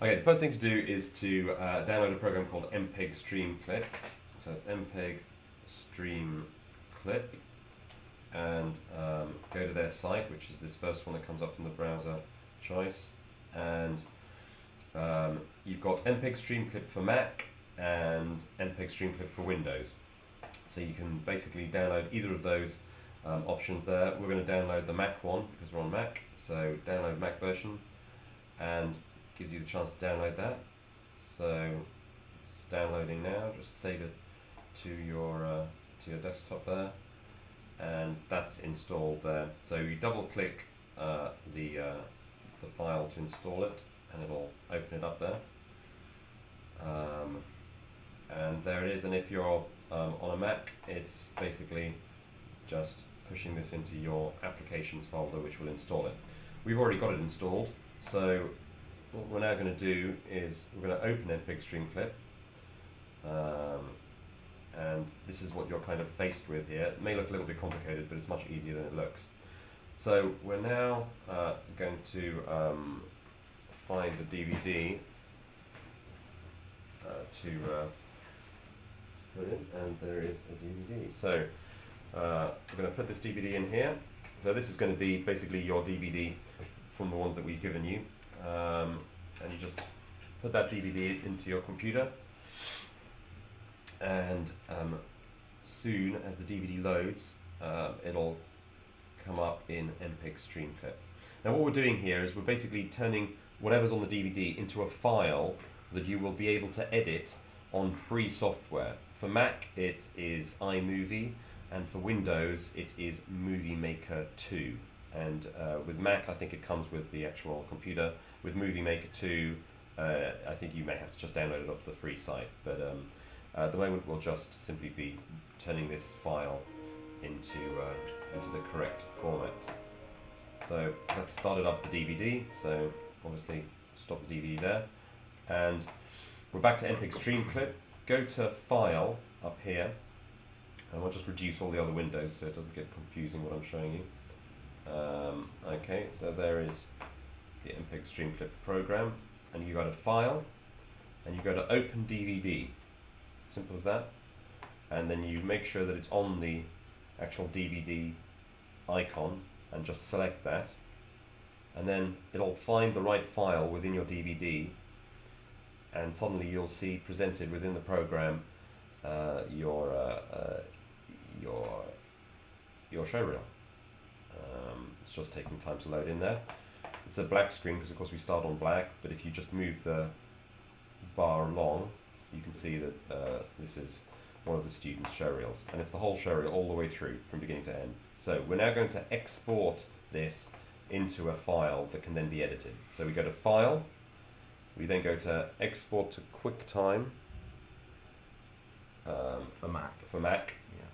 Okay, the first thing to do is to download a program called MPEG Stream Clip. So it's MPEG Stream Clip, and go to their site, which is this first one that comes up in the browser choice. And you've got MPEG Stream Clip for Mac and MPEG Stream Clip for Windows. So you can basically download either of those options there. We're going to download the Mac one because we're on Mac. So download Mac version, and gives you the chance to download that. So it's downloading now. Just save it to your desktop there, and that's installed there. So you double click the file to install it, and it'll open it up there. And there it is. And if you're on a Mac, it's basically just pushing this into your applications folder, which will install it. We've already got it installed, so what we're now going to do is we're going to open MPEG Stream Clip, and this is what you're kind of faced with here. It may look a little bit complicated, but it's much easier than it looks. So we're now going to find the DVD to put in, and there is a DVD. So we're going to put this DVD in here. So this is going to be basically your DVD from the ones that we've given you, and you just put that DVD into your computer, and soon as the DVD loads, it'll come up in MPEG Stream Clip. Now what we're doing here is we're basically turning whatever's on the DVD into a file that you will be able to edit on free software. For Mac it is Imovie, and for Windows it is Movie Maker 2. And with Mac I think it comes with the actual computer. With Movie Maker 2 I think you may have to just download it off the free site, but at the moment we'll just simply be turning this file into the correct format. So let's start it up the DVD. So obviously stop the DVD there, and we're back to MPEG Stream Clip. Go to File up here, and we'll just reduce all the other windows so it doesn't get confusing what I'm showing you. Okay, so there is the MPEG Stream Clip program, and you go to File, and you go to Open DVD. Simple as that. And then you make sure that it's on the actual DVD icon, and just select that, and then it'll find the right file within your DVD, and suddenly you'll see presented within the program your showreel. It's just taking time to load in there. It's a black screen because of course we start on black, but if you just move the bar along, you can see that this is one of the students' showreels, and it's the whole showreel all the way through from beginning to end. So we're now going to export this into a file that can then be edited. So we go to File, we then go to Export to QuickTime for Mac. Yeah.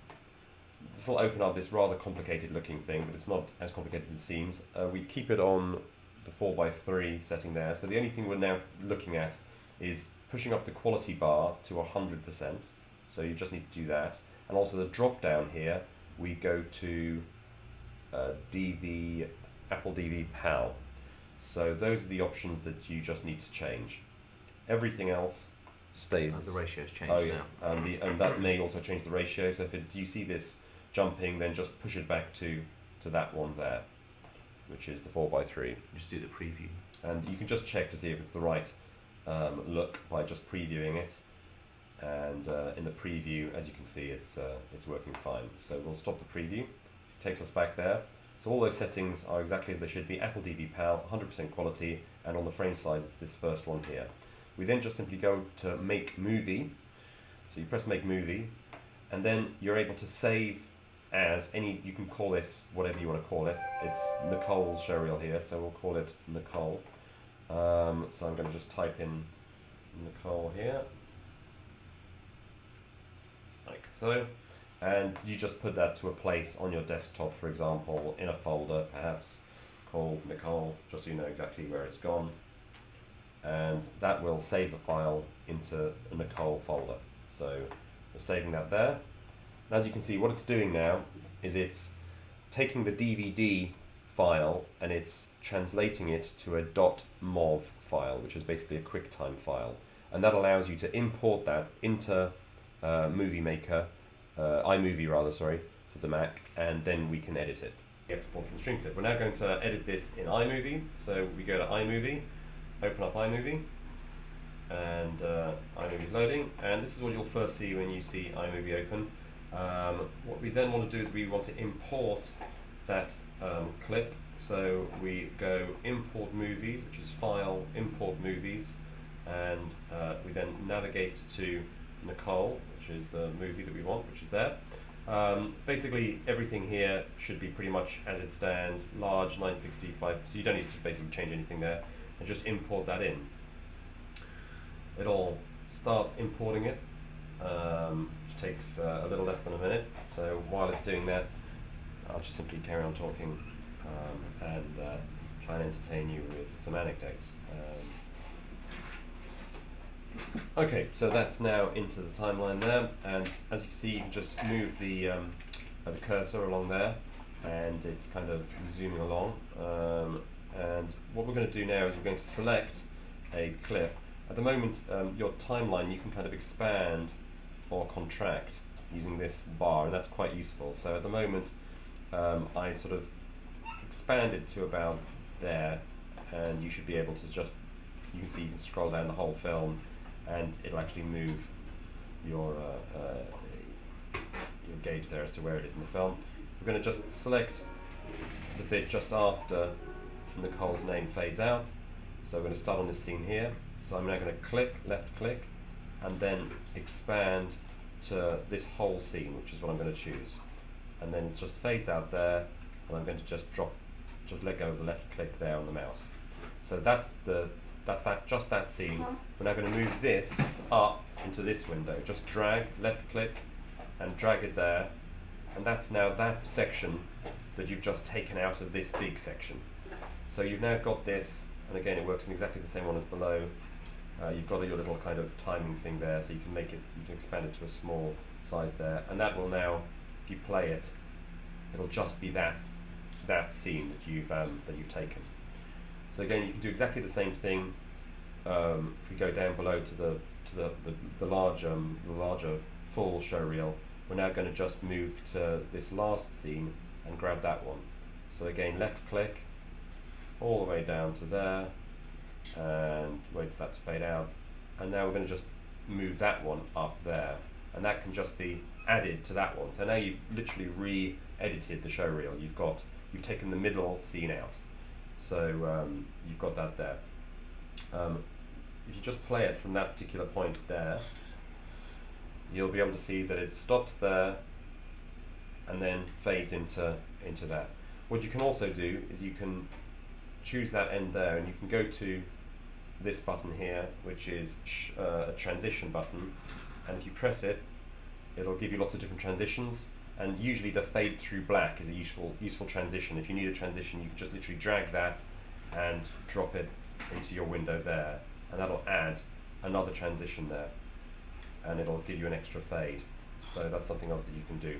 This will open up this rather complicated looking thing, but it's not as complicated as it seems. We keep it on the 4:3 setting there. So the only thing we're now looking at is pushing up the quality bar to 100%. So you just need to do that. And also the drop down here, we go to Apple DV PAL. So those are the options that you just need to change. Everything else stays. The ratio's changed now. now. And that may also change the ratio. So if you see this jumping, then just push it back to that one there, which is the 4:3. Just do the preview. And you can just check to see if it's the right look by just previewing it. And in the preview, as you can see, it's working fine. So we'll stop the preview. It takes us back there. So all those settings are exactly as they should be. Apple DV PAL, 100% quality, and on the frame size, it's this first one here. We then just simply go to Make Movie. So you press Make Movie, and then you're able to save as any. You can call this whatever you want to call it. It's Nicole's showreel here, so we'll call it Nicole. So I'm going to just type in Nicole here, like so, and you just put that to a place on your desktop, for example, in a folder perhaps called Nicole, just so you know exactly where it's gone, and that will save the file into a Nicole folder. So we're saving that there. And as you can see, what it's doing now is it's taking the DVD file and it's translating it to a .mov file, which is basically a Quicktime file, and that allows you to import that into Movie Maker, iMovie rather, sorry, for the Mac, and then we can edit it. Export from Stream Clip. We're now going to edit this in iMovie, so we go to iMovie, open up iMovie, and iMovie is loading, and this is what you'll first see when you see iMovie open. What we then want to do is we want to import that clip, so we go import movies, which is file, import movies, and we then navigate to Nicole, which is the movie that we want, which is there. Basically everything here should be pretty much as it stands, large 965, so you don't need to basically change anything there, and just import that in. It'll start importing it, which takes a little less than a minute, so while it's doing that I'll just simply carry on talking and try and entertain you with some anecdotes. Okay, so that's now into the timeline there, and as you can see, you can just move the cursor along there, and it's kind of zooming along. And what we're going to do now is we're going to select a clip. At the moment, your timeline, you can kind of expand or contract using this bar, and that's quite useful. So at the moment, I sort of expanded to about there, and you should be able to just, you can see you can scroll down the whole film, and it'll actually move your gauge there as to where it is in the film. We're going to just select the bit just after Nicole's name fades out. So we're going to start on this scene here. So I'm now going to click, left click, and then expand to this whole scene, which is what I'm going to choose. And then it just fades out there, and I'm going to just let go of the left click there on the mouse. So that's just that scene. We're now going to move this up into this window. Just drag, left click, and drag it there, and that's now that section that you've just taken out of this big section. So you've now got this, and again it works in exactly the same one as below. You've got your little kind of timing thing there, so you can make it, you can expand it to a small size there, and that will now, if you play it, it'll just be that scene that you've taken. So again, you can do exactly the same thing. If we go down below to the larger full showreel, we're now going to just move to this last scene and grab that one. So again, left click all the way down to there, and wait for that to fade out. And now we're going to just move that one up there, and that can just be added to that one. So now you've literally re-edited the showreel. You've taken the middle scene out. So you've got that there. If you just play it from that particular point there, you'll be able to see that it stops there and then fades into that. What you can also do is you can choose that end there, and you can go to this button here, which is a transition button, and if you press it, it'll give you lots of different transitions, and usually the fade through black is a useful transition. If you need a transition, you can just literally drag that and drop it into your window there, and that'll add another transition there, and it'll give you an extra fade. So that's something else that you can do.